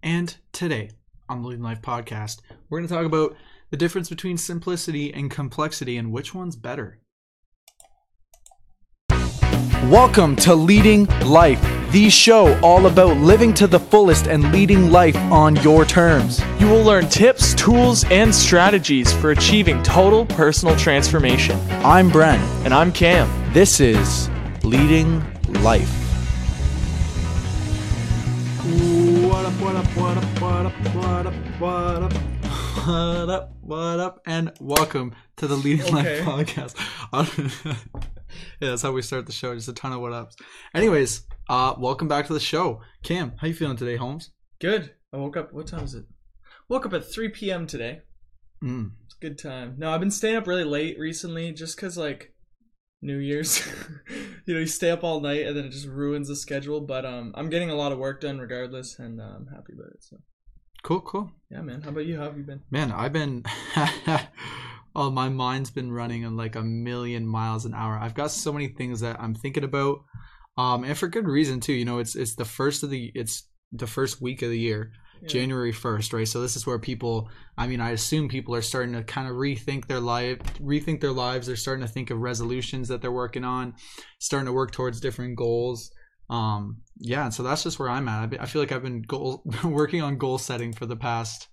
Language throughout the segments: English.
And today on the Leading Life podcast, we're going to talk about the difference between simplicity and complexity and which one's better. Welcome to Leading Life, the show all about living to the fullest and leading life on your terms. You will learn tips, tools, and strategies for achieving total personal transformation. I'm Bren. And I'm Cam. This is Leading Life. What up, and welcome to the Leading Life podcast. Yeah, that's how we start the show, just a ton of what ups. Anyways, welcome back to the show. Cam, how you feeling today, Holmes? Good. I woke up, what time is it? Woke up at 3 p.m. today. It's a good time. No, I've been staying up really late recently just because, like, New Year's. You stay up all night and then it just ruins the schedule. But I'm getting a lot of work done regardless, and I'm happy about it. So Cool. Yeah, man. How about you? How have you been? Man, I've been... Oh, my mind's been running on like a million miles an hour. I've got so many things that I'm thinking about, and for good reason too. It's the first week of the year, yeah. January 1st, right? So this is where people, I assume people are starting to kind of rethink their lives. They're starting to think of resolutions that they're working on, starting to work towards different goals. Yeah, and so that's just where I'm at. I feel like I've been working on goal setting for the past.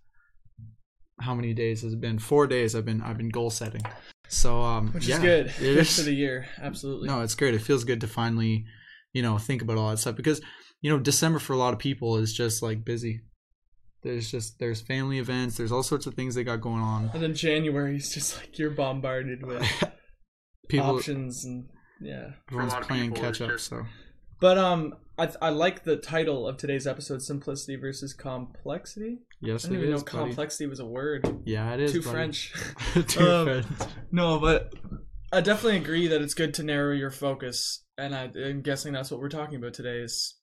How many days has it been? 4 days I've been goal setting. So which is good. It is for the year. Absolutely. No, it's great. It feels good to finally, think about all that stuff because, December for a lot of people is just like busy. There's family events, there's all sorts of things they got going on. And then January is just like you're bombarded with options and yeah. Everyone's playing catch up, so. But I like the title of today's episode, Simplicity versus Complexity. Yes, I didn't even know complexity was a word. Yeah, it is. Too French. French. No, but I definitely agree that it's good to narrow your focus, and I'm guessing that's what we're talking about today is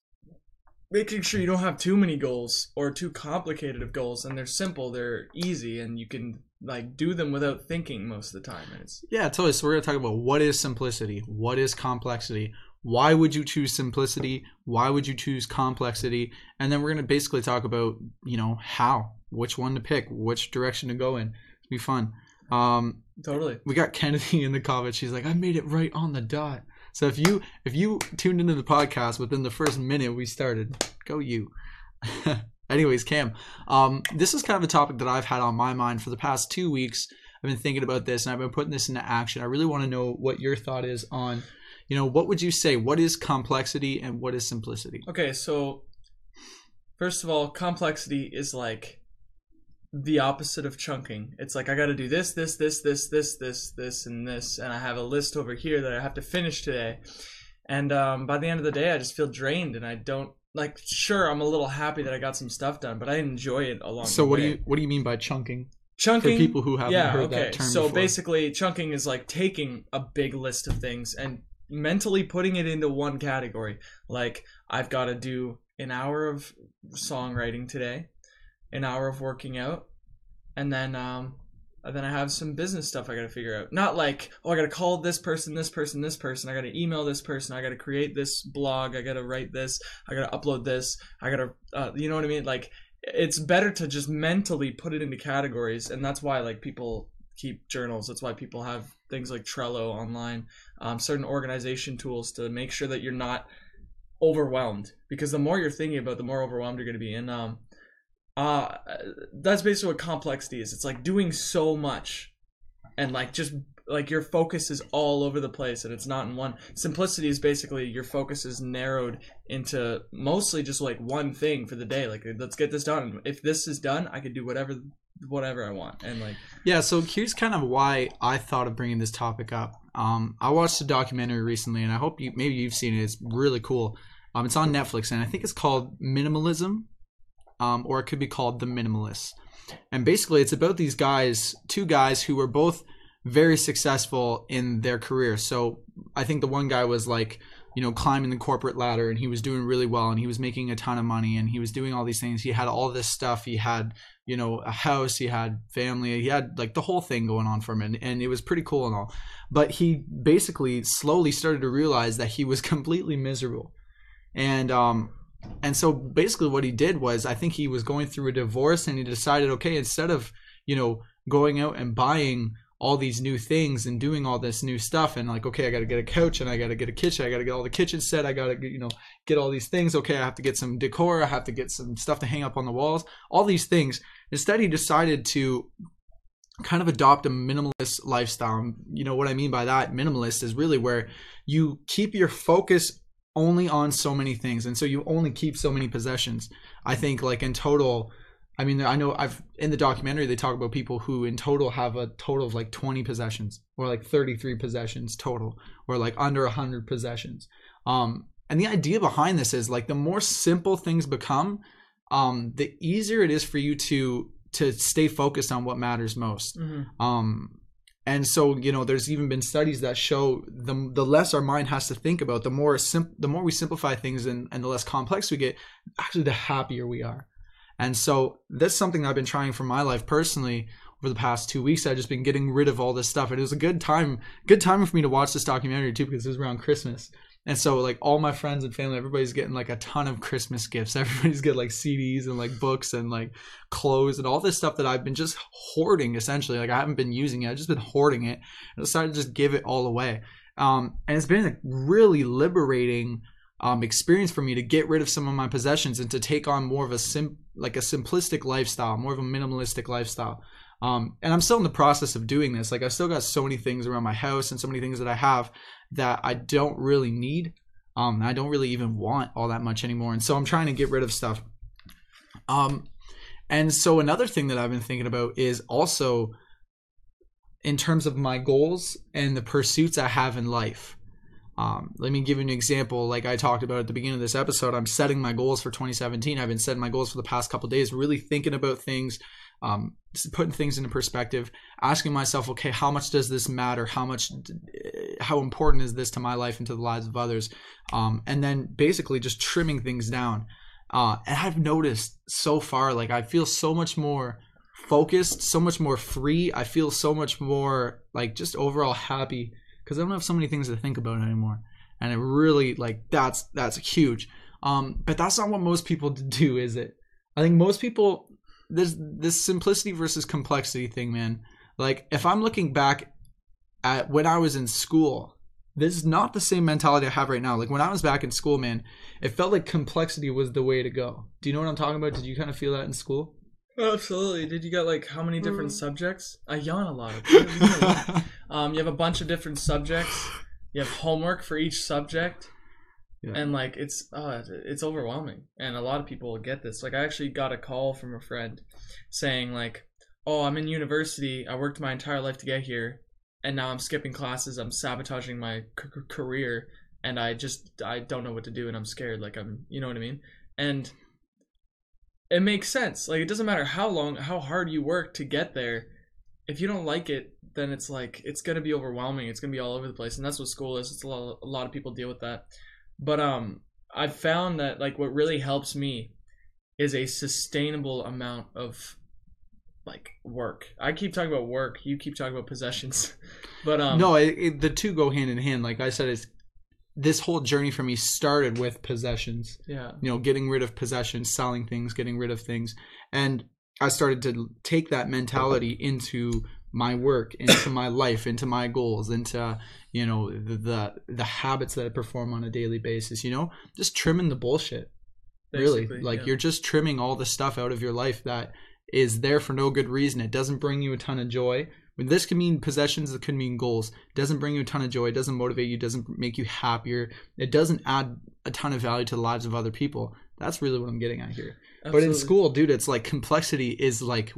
making sure you don't have too many goals or too complicated of goals, and they're simple, they're easy, and you can like do them without thinking most of the time. Yeah, totally. So we're going to talk about what is simplicity, what is complexity. Why would you choose simplicity? Why would you choose complexity? And then we're going to basically talk about, which one to pick, which direction to go in. It'll be fun. Totally. We got Kennedy in the comments. She's like, I made it right on the dot. So if you tuned into the podcast within the first minute we started, go you. Anyways, Cam, this is kind of a topic that I've had on my mind for the past 2 weeks. I've been thinking about this and I've been putting this into action. I really want to know what your thought is on what would you say? What is complexity and what is simplicity? Okay, so first of all, complexity is like the opposite of chunking. It's like I got to do this, and this, and I have a list over here that I have to finish today. And by the end of the day, I just feel drained, and I don't like. Sure, I'm a little happy that I got some stuff done, but I enjoy it along the way. So what do you mean by chunking? Chunking, for people who haven't heard that term so before. Basically, chunking is like taking a big list of things and mentally putting it into one category. Like I've got to do an hour of songwriting today, an hour of working out, and then I have some business stuff I got to figure out. Not like, I got to call this person, I got to email this person, I got to create this blog, I got to write this, I got to upload this, I got to you know what I mean? Like it's better to just mentally put it into categories, and that's why like people keep journals. That's why people have things like Trello online, certain organization tools to make sure that you're not overwhelmed, because the more you're thinking about, the more overwhelmed you're going to be. And that's basically what complexity is. It's like doing so much and like just like your focus is all over the place and it's not in one. Simplicity is basically your focus is narrowed into mostly just like one thing for the day. Like, let's get this done. If this is done, I can do whatever I want. And like, yeah, so here's kind of why I thought of bringing this topic up. I watched a documentary recently, and I hope maybe you've seen it. It's really cool. It's on Netflix, and I think it's called Minimalism, or it could be called The Minimalists. And basically, it's about these guys, two guys who were both very successful in their career. So I think the one guy was like, climbing the corporate ladder, and he was doing really well, and he was making a ton of money, and he was doing all these things. He had all this stuff. He had, a house, he had family, he had like the whole thing going on for him, and it was pretty cool and all. But he basically slowly started to realize that he was completely miserable. And And so basically what he did was, I think he was going through a divorce, and he decided, okay, instead of, going out and buying all these new things and doing all this new stuff, and like, okay, I got to get a couch, and I got to get a kitchen, I got to get all the kitchen set, I got to get all these things. Okay, I have to get some decor, I have to get some stuff to hang up on the walls, all these things. Instead, he decided to kind of adopt a minimalist lifestyle. What I mean by that, minimalist, is really where you keep your focus only on so many things, and so you only keep so many possessions. I think, like, in total, I mean, I know in the documentary they talk about people who in total have a total of like 20 possessions, or like 33 possessions total, or like under 100 possessions. And the idea behind this is, like, the more simple things become, the easier it is for you to stay focused on what matters most. And so, there's even been studies that show the less our mind has to think about, the more we simplify things, and the less complex we get, actually the happier we are. And so that's something I've been trying for my life personally over the past 2 weeks. I've just been getting rid of all this stuff. And it was a good time for me to watch this documentary too, because it was around Christmas. And so, like, all my friends and family, everybody's getting like a ton of Christmas gifts. Everybody's getting like CDs and like books and like clothes and all this stuff that I've been just hoarding, essentially. Like, I haven't been using it. I've just been hoarding it. I decided to just give it all away. And it's been a really liberating experience for me to get rid of some of my possessions and to take on more of a simplistic lifestyle, more of a minimalistic lifestyle. And I'm still in the process of doing this. Like, I've still got so many things around my house and so many things that I have that I don't really need. I don't really even want all that much anymore. And so I'm trying to get rid of stuff. And so another thing that I've been thinking about is also in terms of my goals and the pursuits I have in life. Let me give you an example. Like I talked about at the beginning of this episode, I'm setting my goals for 2017. I've been setting my goals for the past couple of days, really thinking about things, putting things into perspective, asking myself, okay, how much does this matter? How important is this to my life and to the lives of others? And then basically just trimming things down. And I've noticed so far, like, I feel so much more focused, so much more free. I feel so much more like just overall happy, because I don't have so many things to think about anymore. And it really, like, that's huge. But that's not what most people do, is it? I think most people, there's this simplicity versus complexity thing, man. Like, if I'm looking back at when I was in school, this is not the same mentality I have right now. Like, when I was back in school, man, it felt like complexity was the way to go. Do you know what I'm talking about? Did you kind of feel that in school? Absolutely. Did you get like how many different subjects? I yawn a lot. You have a bunch of different subjects. You have homework for each subject, and like it's overwhelming. And a lot of people will get this. Like, I actually got a call from a friend saying like, "Oh, I'm in university. I worked my entire life to get here, and now I'm skipping classes. I'm sabotaging my career, and I don't know what to do, and I'm scared. Like, you know what I mean?" And it makes sense. Like, it doesn't matter how hard you work to get there. If you don't like it, then it's like, it's going to be overwhelming. It's going to be all over the place. And that's what school is. It's a lot of people deal with that. But I've found that, like, what really helps me is a sustainable amount of, like, work. I keep talking about work. You keep talking about possessions. But no, the two go hand in hand. Like I said, this whole journey for me started with possessions. Yeah. Getting rid of possessions, selling things, getting rid of things. And I started to take that mentality into my work, into my life, into my goals, into, the habits that I perform on a daily basis, just trimming the bullshit. Basically, really. Like, you're just trimming all the stuff out of your life that is there for no good reason. It doesn't bring you a ton of joy. This can mean possessions, it could mean goals. It doesn't bring you a ton of joy. It doesn't motivate you. It doesn't make you happier. It doesn't add a ton of value to the lives of other people. That's really what I'm getting at here. Absolutely. But in school, dude, it's like complexity is like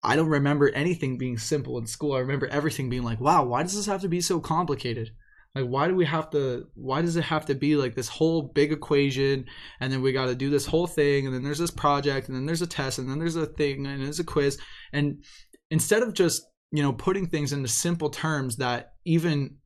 I don't remember anything being simple in school. I remember everything being like, wow, why does this have to be so complicated? Like, why does it have to be like this whole big equation, and then we got to do this whole thing, and then there's this project, and then there's a test, and then there's a thing, and there's a quiz. And instead of just, putting things into simple terms that even,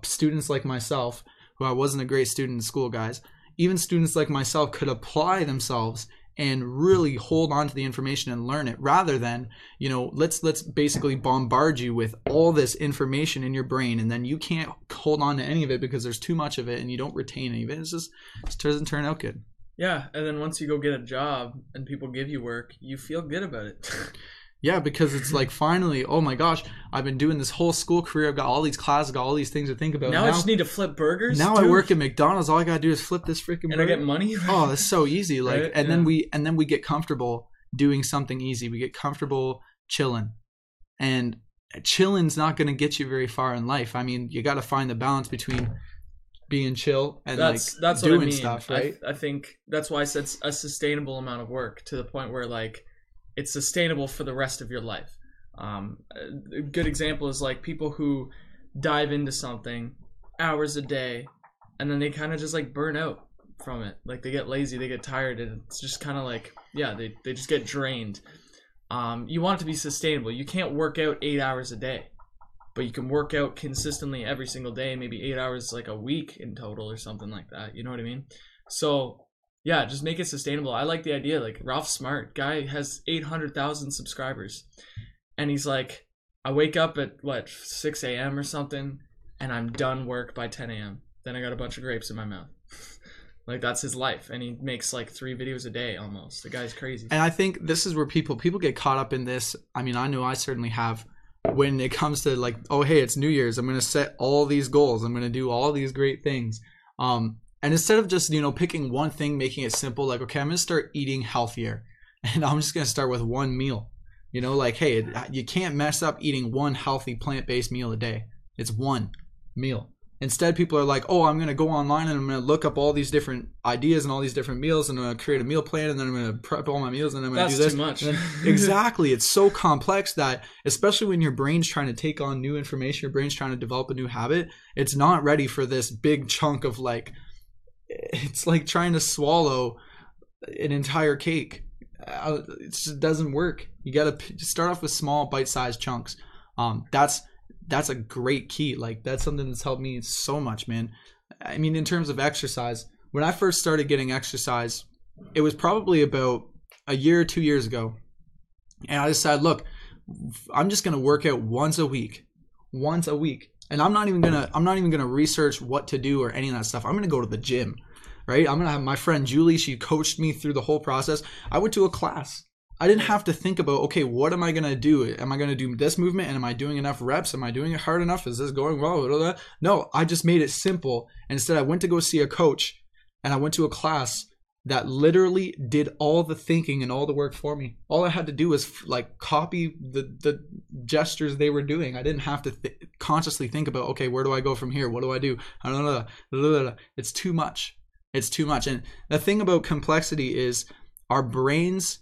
students like myself, who I wasn't a great student in school, guys, even students like myself could apply themselves and really hold on to the information and learn it, rather than, let's basically bombard you with all this information in your brain, and then you can't hold on to any of it because there's too much of it and you don't retain any of it. It just doesn't turn out good. Yeah, and then once you go get a job and people give you work, you feel good about it. Yeah, because it's like, finally, oh my gosh, I've been doing this whole school career. I've got all these classes, got all these things to think about. Now I just need to flip burgers. Now dude. I work at McDonald's. All I gotta do is flip this freaking burger. And I get money. Oh, that's so easy. Like, Right? and then we get comfortable doing something easy. We get comfortable chilling, and chilling's not gonna get you very far in life. I mean, you got to find the balance between being chill and that's doing what I mean. stuff, right? I think that's why I said a sustainable amount of work, to the point where like it's sustainable for the rest of your life. A good example is like people who dive into something hours a day, and then they kind of just like burn out from it. Like they get lazy, they get tired, and it's just kind of like, yeah, they just get drained. You want it to be sustainable. You can't work out 8 hours a day, but you can work out consistently every single day, maybe 8 hours like a week in total or something like that. You know what I mean? So yeah, just make it sustainable. I like the idea. Like Ralph Smart, guy has 800,000 subscribers. And he's like, I wake up at 6 a.m. or something, and I'm done work by 10 a.m. Then I got a bunch of grapes in my mouth. Like that's his life, and he makes like 3 videos a day almost. The guy's crazy. And I think this is where people get caught up in this. I mean, I know I certainly have, when it comes to like, oh hey, it's New Year's, I'm gonna set all these goals, I'm gonna do all these great things. And instead of just picking one thing, making it simple, like, okay, I'm gonna start eating healthier, and I'm just gonna start with one meal. Like, hey, you can't mess up eating one healthy plant-based meal a day. It's one meal. Instead, people are like, oh, I'm going to go online and I'm going to look up all these different ideas and all these different meals, and I'm going to create a meal plan, and then I'm going to prep all my meals, and then I'm going to do this. That's too much. Exactly. It's so complex that, especially when your brain's trying to take on new information, your brain's trying to develop a new habit, it's not ready for this big chunk of like, it's like trying to swallow an entire cake. It just doesn't work. You got to start off with small bite-sized chunks. That's a great key. Like that's something that's helped me so much, man. I mean, in terms of exercise, when I first started getting exercise, it was probably about a year or 2 years ago. And I decided, look, I'm just going to work out once a week. And I'm not even going to research what to do or any of that stuff. I'm going to go to the gym. Right? I'm going to have my friend Julie. She coached me through the whole process. I went to a class. I didn't have to think about, okay, what am I going to do? Am I going to do this movement? And am I doing enough reps? Am I doing it hard enough? Is this going well? No, I just made it simple. And instead, I went to go see a coach, and I went to a class that literally did all the thinking and all the work for me. All I had to do was like copy the gestures they were doing. I didn't have to consciously think about, okay, where do I go from here? What do I do? It's too much. It's too much. And the thing about complexity is our brains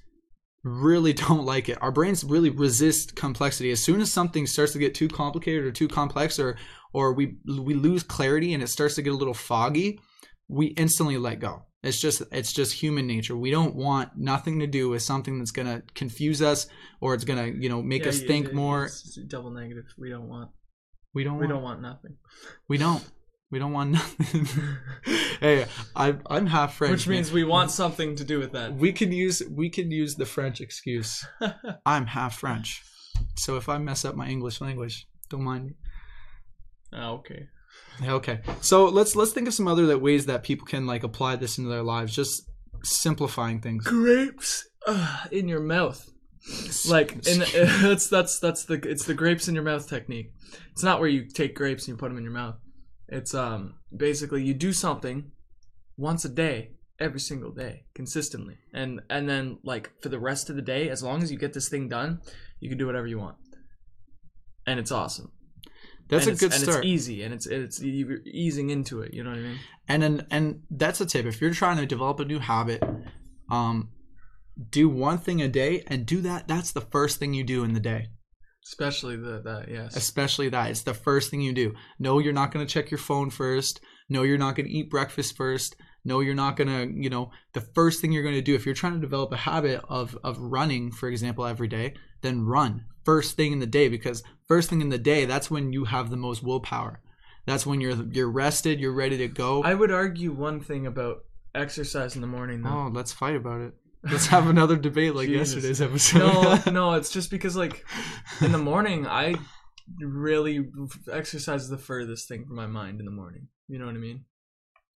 really don't like it. Our brains really resist complexity. As soon as something starts to get too complicated or too complex, or we lose clarity and it starts to get a little foggy, we instantly let go. It's just human nature. We don't want nothing to do with something that's going to confuse us, or it's going to, make us think more. It's double negative. We don't want nothing. We don't want nothing. Hey, I'm half French. Which means we want something to do with that. We can use the French excuse. I'm half French. So if I mess up my English language, don't mind me. Okay. Okay. So let's think of some other ways that people can like apply this into their lives, just simplifying things. Grapes in your mouth. Like it's the grapes in your mouth technique. It's not where you take grapes and you put them in your mouth. It's basically you do something once a day, every single day, consistently, and then like for the rest of the day, as long as you get this thing done, you can do whatever you want, and it's awesome. That's a good start. And it's easy, and it's you're easing into it. You know what I mean? And that's a tip. If you're trying to develop a new habit, do one thing a day, and do that. That's the first thing you do in the day. Especially that, yes. Especially that. It's the first thing you do. No, you're not going to check your phone first. No, you're not going to eat breakfast first. No, you're not going to, the first thing you're going to do, if you're trying to develop a habit of running, for example, every day, then run first thing in the day, because first thing in the day, that's when you have the most willpower. That's when you're rested, you're ready to go. I would argue one thing about exercise in the morning, though. Oh, let's fight about it. Let's have another debate like Jesus. yesterday's episode. No, it's just because like in the morning I really exercise the furthest thing from my mind in the morning. You know what I mean?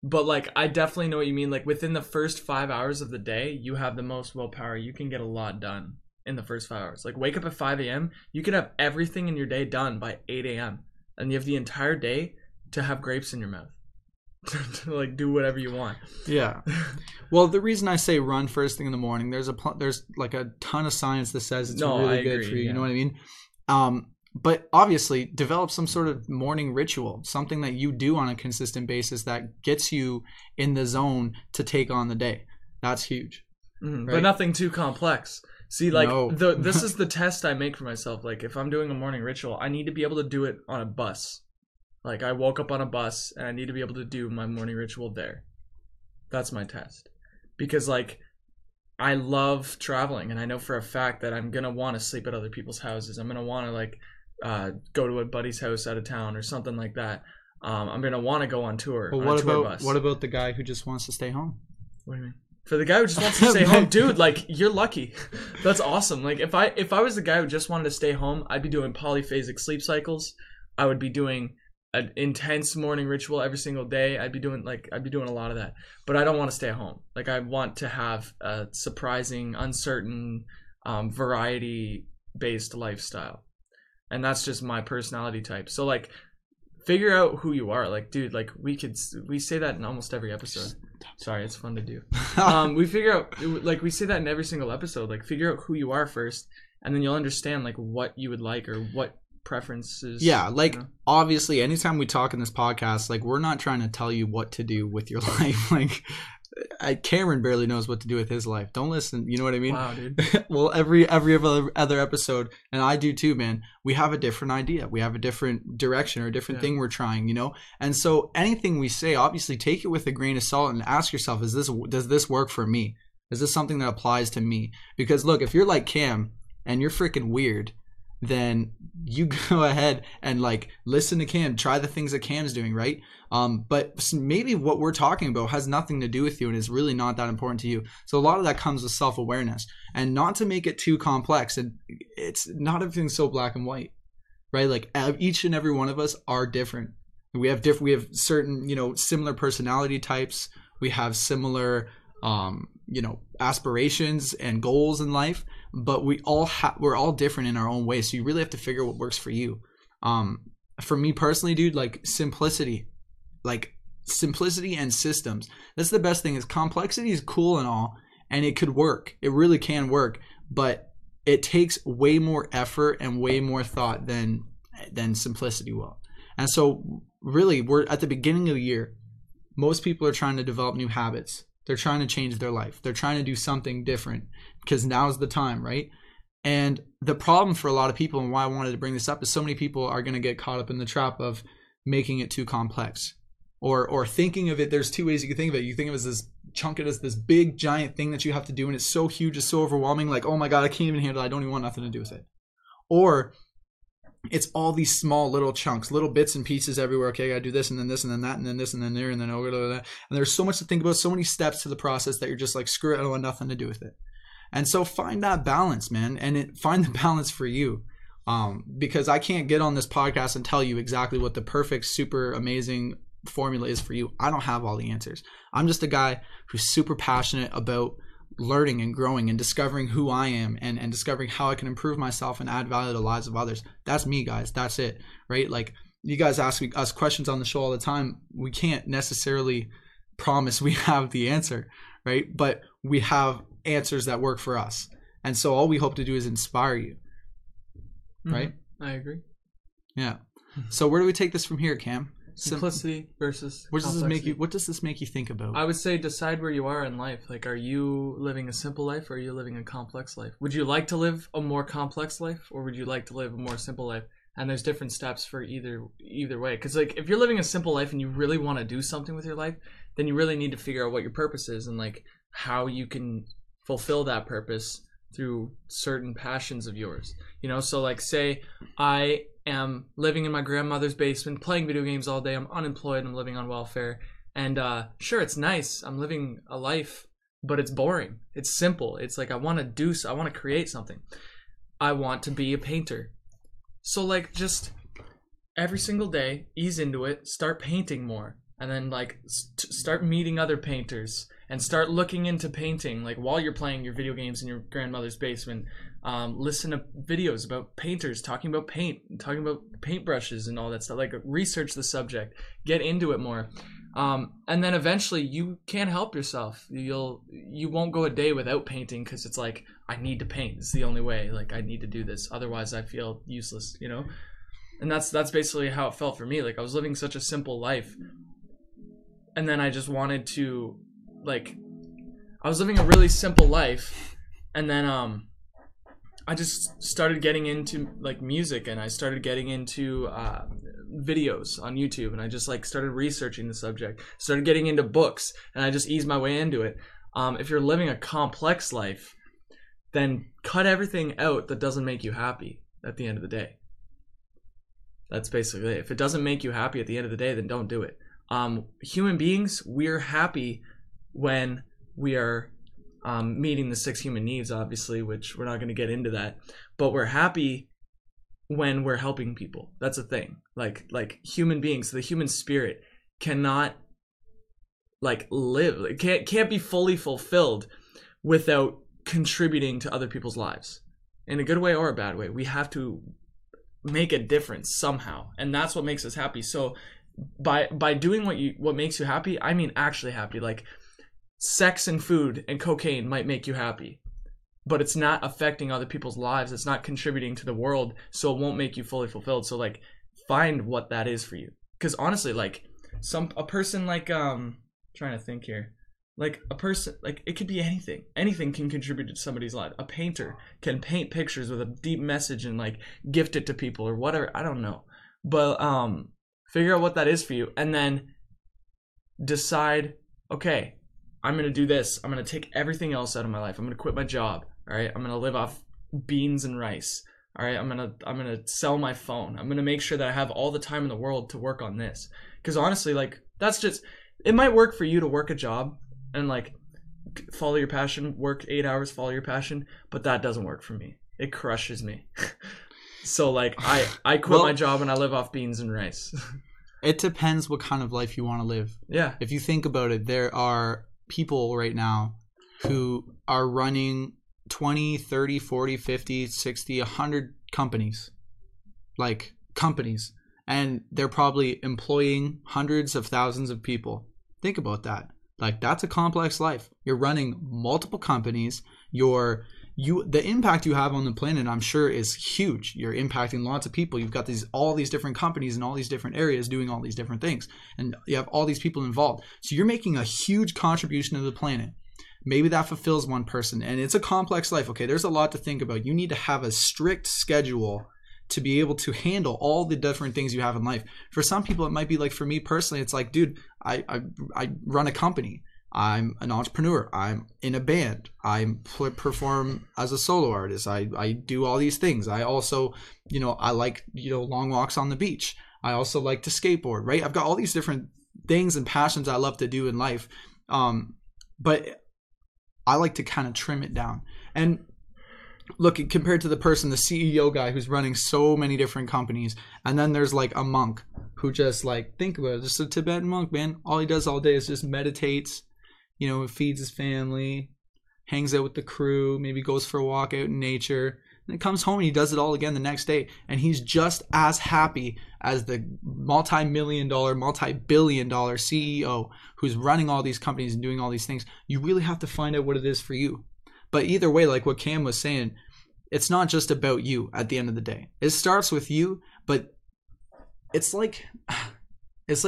But like I definitely know what you mean. Like within the first 5 hours of the day, you have the most willpower. You can get a lot done in the first 5 hours. Like wake up at 5 a.m. You can have everything in your day done by 8 a.m. and you have the entire day to have grapes in your mouth. To like do whatever you want. Yeah. Well, the reason I say run first thing in the morning, there's like a ton of science that says it's really good for you. Yeah. You know what I mean? But obviously, develop some sort of morning ritual, something that you do on a consistent basis that gets you in the zone to take on the day. That's huge. Mm-hmm. Right? But nothing too complex. See, like No. this is the test I make for myself. Like if I'm doing a morning ritual, I need to be able to do it on a bus. Like I woke up on a bus and I need to be able to do my morning ritual there. That's my test. Because like I love traveling and I know for a fact that I'm going to want to sleep at other people's houses. I'm going to want to like go to a buddy's house out of town or something like that. I'm going to want to go on tour. Well, on a tour bus. what about the guy who just wants to stay home? What do you mean? For the guy who just wants to stay home, dude, like you're lucky. That's awesome. Like if I was the guy who just wanted to stay home, I'd be doing polyphasic sleep cycles. I would be doing an intense morning ritual every single day. I'd be doing a lot of that. But I don't want to stay at home. Like I want to have a surprising, uncertain, variety based lifestyle. And that's just my personality type. So like figure out who you are. Like dude, like we say that in almost every episode. Sorry, it's fun to do. We figure out like we say that in every single episode. Like figure out who you are first and then you'll understand like what you would like or what preferences. Yeah, like obviously anytime we talk in this podcast, like we're not trying to tell you what to do with your life. Like Cameron barely knows what to do with his life. Don't listen. You know what I mean? Wow, dude. Well, every other episode, and I do too, man. We have a different idea. We have a different direction or a different thing we're trying, you know? And so anything we say, obviously take it with a grain of salt and ask yourself, does this work for me? Is this something that applies to me? Because look, if you're like Cam and you're freaking weird, then you go ahead and like listen to Cam, try the things that Cam's doing, right? But maybe what we're talking about has nothing to do with you and is really not that important to you. So a lot of that comes with self-awareness and not to make it too complex. And it's not everything so black and white, right? Like each and every one of us are different. We have certain, you know, similar personality types. We have similar, you know, aspirations and goals in life, but we're all different in our own way. So you really have to figure what works for you. For me personally, dude, like simplicity and systems. That's the best thing. Is complexity is cool and all, and it could work. It really can work, but it takes way more effort and way more thought than simplicity will. And so really, we're at the beginning of the year. Most people are trying to develop new habits. They're trying to change their life. They're trying to do something different because now's the time, right? And the problem for a lot of people, and why I wanted to bring this up, is so many people are going to get caught up in the trap of making it too complex or thinking of it. There's two ways you can think of it. You think of it as this, chunk it as this big giant thing that you have to do, and it's so huge, it's so overwhelming, like, oh my God, I can't even handle it. I don't even want nothing to do with it. Or it's all these small little chunks, little bits and pieces everywhere. Okay, I gotta do this and then this and then that and then this and then there and then over that. And there's so much to think about, so many steps to the process that you're just like, screw it, I don't want nothing to do with it. And so find that balance, man, and find the balance for you. Because I can't get on this podcast and tell you exactly what the perfect, super amazing formula is for you. I don't have all the answers. I'm just a guy who's super passionate about learning and growing and discovering who I am and discovering how I can improve myself and add value to the lives of others. That's me, guys. That's it, right? Like, you guys ask us questions on the show all the time. We can't necessarily promise we have the answer, right? But we have answers that work for us. And so all we hope to do is inspire you, right? I agree. Yeah. So where do we take this from here, Cam? Simplicity versus what does this make you think about? I would say decide where you are in life. Like, are you living a simple life or are you living a complex life? Would you like to live a more complex life or would you like to live a more simple life? And there's different steps for either way. Because like, if you're living a simple life and you really want to do something with your life, then you really need to figure out what your purpose is and like how you can fulfill that purpose through certain passions of yours. You know, so like, say I am living in my grandmother's basement playing video games all day. I'm unemployed. I'm living on welfare. And sure, it's nice. I'm living a life but it's boring. It's simple. It's like I want to create something. I want to be a painter. So like just every single day, ease into it, start painting more, and then like start meeting other painters and start looking into painting like while you're playing your video games in your grandmother's basement. Listen to videos about painters talking about paint, talking about paintbrushes and all that stuff. Like research the subject, get into it more. And then eventually you can't help yourself. You won't go a day without painting because it's like, I need to paint. It's the only way. Like I need to do this. Otherwise I feel useless, you know? And that's basically how it felt for me. Like I was living such a simple life. And then I just wanted to, like, I was living a really simple life. And then I just started getting into like music, and I started getting into videos on YouTube, and I just like started researching the subject, started getting into books, and I just eased my way into it. If you're living a complex life, then cut everything out that doesn't make you happy at the end of the day. That's basically it. If it doesn't make you happy at the end of the day, then don't do it. Human beings, we're happy when we are meeting the 6 human needs, obviously, which we're not going to get into that, but we're happy when we're helping people. That's a thing. Like human beings, the human spirit cannot like live, it can't be fully fulfilled without contributing to other people's lives in a good way or a bad way. We have to make a difference somehow, and that's what makes us happy. So by doing what makes you happy, I mean actually happy. Like sex and food and cocaine might make you happy, but it's not affecting other people's lives. It's not contributing to the world, so it won't make you fully fulfilled. So like find what that is for you. Because honestly, like a person like trying to think here, like a person, like it could be anything can contribute to somebody's life. A painter can paint pictures with a deep message and like gift it to people or whatever. I don't know, but figure out what that is for you, and then decide, okay, I'm going to do this. I'm going to take everything else out of my life. I'm going to quit my job. All right. I'm going to live off beans and rice. All right. I'm going to sell my phone. I'm going to make sure that I have all the time in the world to work on this. Because honestly, like that's just, it might work for you to work a job and like follow your passion, work 8 hours, follow your passion, but that doesn't work for me. It crushes me. So like I quit my job and I live off beans and rice. It depends what kind of life you want to live. Yeah. If you think about it, there are people right now who are running 20, 30, 40, 50, 60, 100 companies. Like companies. And they're probably employing hundreds of thousands of people. Think about that. Like that's a complex life. You're running multiple companies. The impact you have on the planet, I'm sure, is huge. You're impacting lots of people. You've got all these different companies in all these different areas doing all these different things, and you have all these people involved. So you're making a huge contribution to the planet. Maybe that fulfills one person, and it's a complex life. Okay, there's a lot to think about. You need to have a strict schedule to be able to handle all the different things you have in life. For some people, it might be like, for me personally, it's like, dude, I run a company. I'm an entrepreneur. I'm in a band. I perform as a solo artist. I do all these things. I also, I like, long walks on the beach. I also like to skateboard, right? I've got all these different things and passions I love to do in life. But I like to kind of trim it down. And look, compared to the CEO guy who's running so many different companies, and then there's like a monk who just like, think about it, just a Tibetan monk, man. All he does all day is just meditates. Feeds his family, hangs out with the crew, maybe goes for a walk out in nature, and then comes home and he does it all again the next day. And he's just as happy as the multi-million-dollar, multi-billion-dollar CEO who's running all these companies and doing all these things. You really have to find out what it is for you. But either way, like what Cam was saying, it's not just about you at the end of the day. It starts with you, but it's like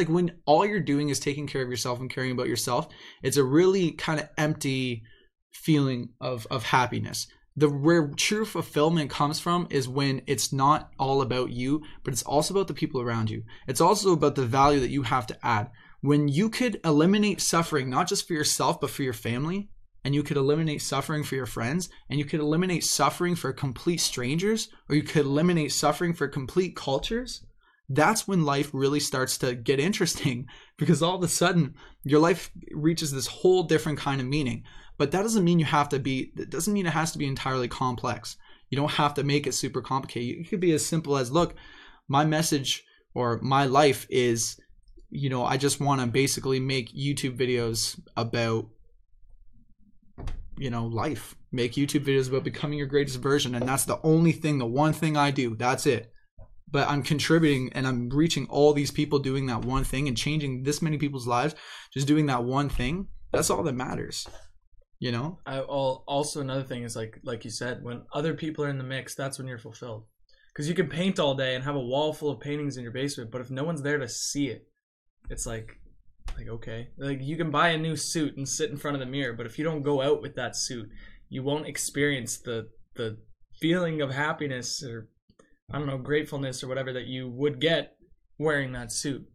when all you're doing is taking care of yourself and caring about yourself. It's a really kind of empty feeling of happiness. Where true fulfillment comes from is when it's not all about you, but it's also about the people around you. It's also about the value that you have to add. When you could eliminate suffering, not just for yourself, but for your family, and you could eliminate suffering for your friends, and you could eliminate suffering for complete strangers, or you could eliminate suffering for complete cultures, that's when life really starts to get interesting, because all of a sudden your life reaches this whole different kind of meaning. But that doesn't mean it doesn't mean it has to be entirely complex. You don't have to make it super complicated. It could be as simple as, look, my message or my life is, I just want to basically make YouTube videos about, life. Make YouTube videos about becoming your greatest version. And that's the one thing I do. That's it. But I'm contributing and I'm reaching all these people doing that one thing and changing this many people's lives, just doing that one thing. That's all that matters. Also, another thing is like you said, when other people are in the mix, that's when you're fulfilled. Because you can paint all day and have a wall full of paintings in your basement, but if no one's there to see it, it's like okay, like you can buy a new suit and sit in front of the mirror, but if you don't go out with that suit, you won't experience the feeling of happiness or, I don't know, gratefulness or whatever that you would get wearing that suit.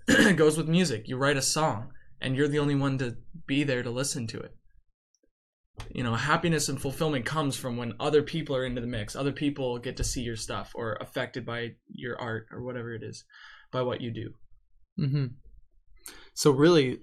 It goes with music. You write a song and you're the only one to be there to listen to it. Happiness and fulfillment comes from when other people are into the mix. Other people get to see your stuff or affected by your art or whatever it is, by what you do. Mm-hmm. So really,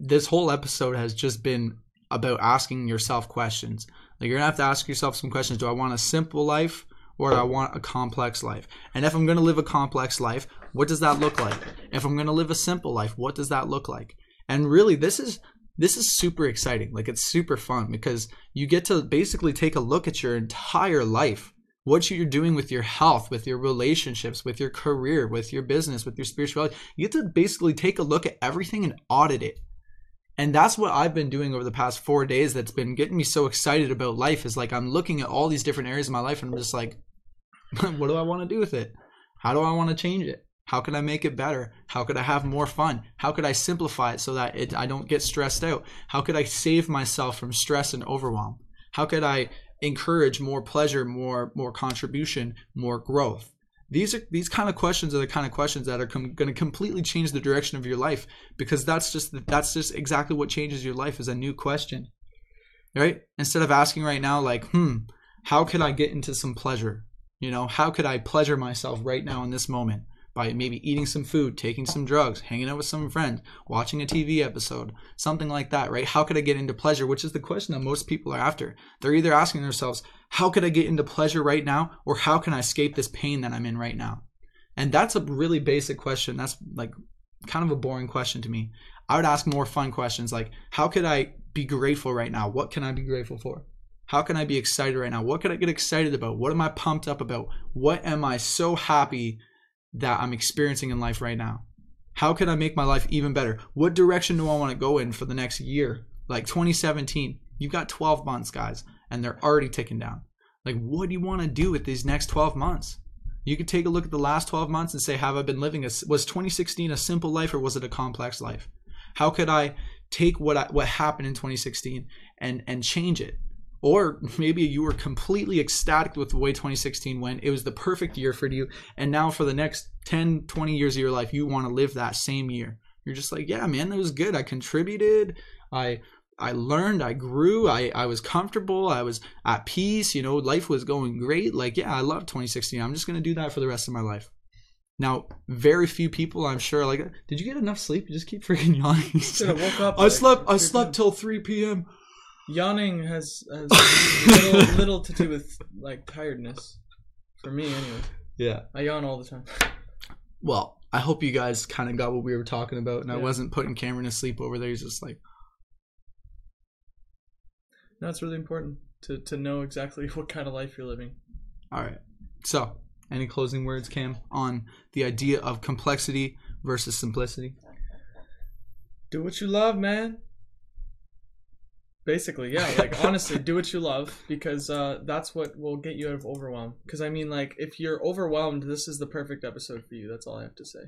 this whole episode has just been about asking yourself questions. Like, you're going to have to ask yourself some questions. Do I want a simple life or do I want a complex life? And if I'm going to live a complex life, what does that look like? If I'm going to live a simple life, what does that look like? And really, this is super exciting. Like, it's super fun because you get to basically take a look at your entire life, what you're doing with your health, with your relationships, with your career, with your business, with your spirituality. You get to basically take a look at everything and audit it. And that's what I've been doing over the past 4 days that's been getting me so excited about life, is like I'm looking at all these different areas of my life and I'm just like, what do I want to do with it? How do I want to change it? How can I make it better? How could I have more fun? How could I simplify it so that I don't get stressed out? How could I save myself from stress and overwhelm? How could I encourage more pleasure, more contribution, more growth? These kind of questions are the kind of questions that are going to completely change the direction of your life, because that's just exactly what changes your life, is a new question, right? Instead of asking right now, like, how could I get into some pleasure? How could I pleasure myself right now in this moment? By maybe eating some food, taking some drugs, hanging out with some friends, watching a TV episode, something like that, right? How could I get into pleasure? Which is the question that most people are after. They're either asking themselves, how could I get into pleasure right now? Or how can I escape this pain that I'm in right now? And that's a really basic question. That's like kind of a boring question to me. I would ask more fun questions like, how could I be grateful right now? What can I be grateful for? How can I be excited right now? What could I get excited about? What am I pumped up about? What am I so happy that I'm experiencing in life right now? How can I make my life even better? What direction do I want to go in for the next year? Like 2017, you've got 12 months, guys, and they're already ticking down. Like, what do you want to do with these next 12 months? You could take a look at the last 12 months and say, have I been living was 2016 a simple life or was it a complex life? How could I take what happened in 2016 and change it? Or maybe you were completely ecstatic with the way 2016 went. It was the perfect year for you. And now for the next 10, 20 years of your life, you want to live that same year. You're just like, yeah, man, it was good. I contributed. I learned. I grew. I was comfortable. I was at peace. Life was going great. Like, yeah, I love 2016. I'm just going to do that for the rest of my life. Now, very few people, I'm sure, like, did you get enough sleep? You just keep freaking yawning. I woke up. I slept till 3 p.m. Yawning has little to do with like tiredness, for me anyway. Yeah, I yawn all the time. Well, I hope you guys kind of got what we were talking about, and I wasn't putting Cameron to sleep over there. He's just like, no, it's really important to know exactly what kind of life you're living. All right. So, any closing words, Cam, on the idea of complexity versus simplicity? Do what you love, man. Basically, yeah. Like, honestly, do what you love, because that's what will get you out of overwhelm. Because, I mean, like, if you're overwhelmed, this is the perfect episode for you. That's all I have to say.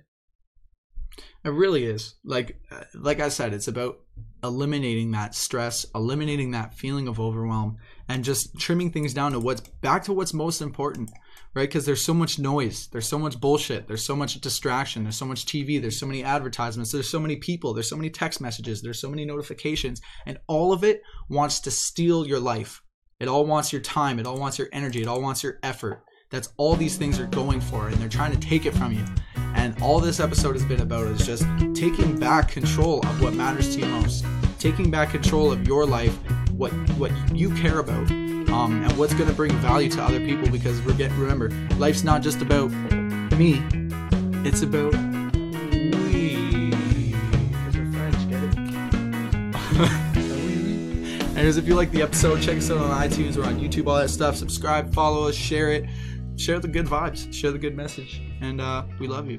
It really is. Like I said, it's about eliminating that stress, eliminating that feeling of overwhelm, and just trimming things down to what's most important, right? Because there's so much noise, there's so much bullshit, there's so much distraction, there's so much TV, there's so many advertisements, there's so many people, there's so many text messages, there's so many notifications, and all of it wants to steal your life. It all wants your time, it all wants your energy, it all wants your effort. That's all these things are going for, and they're trying to take it from you. And all this episode has been about is just taking back control of what matters to you most. Taking back control of your life, what you care about, and what's going to bring value to other people, because remember, life's not just about me, it's about we. Because we're French, get it? Anyways, if you like the episode, check us out on iTunes, we're on YouTube, all that stuff. Subscribe, follow us, share it, share the good vibes, share the good message, and we love you.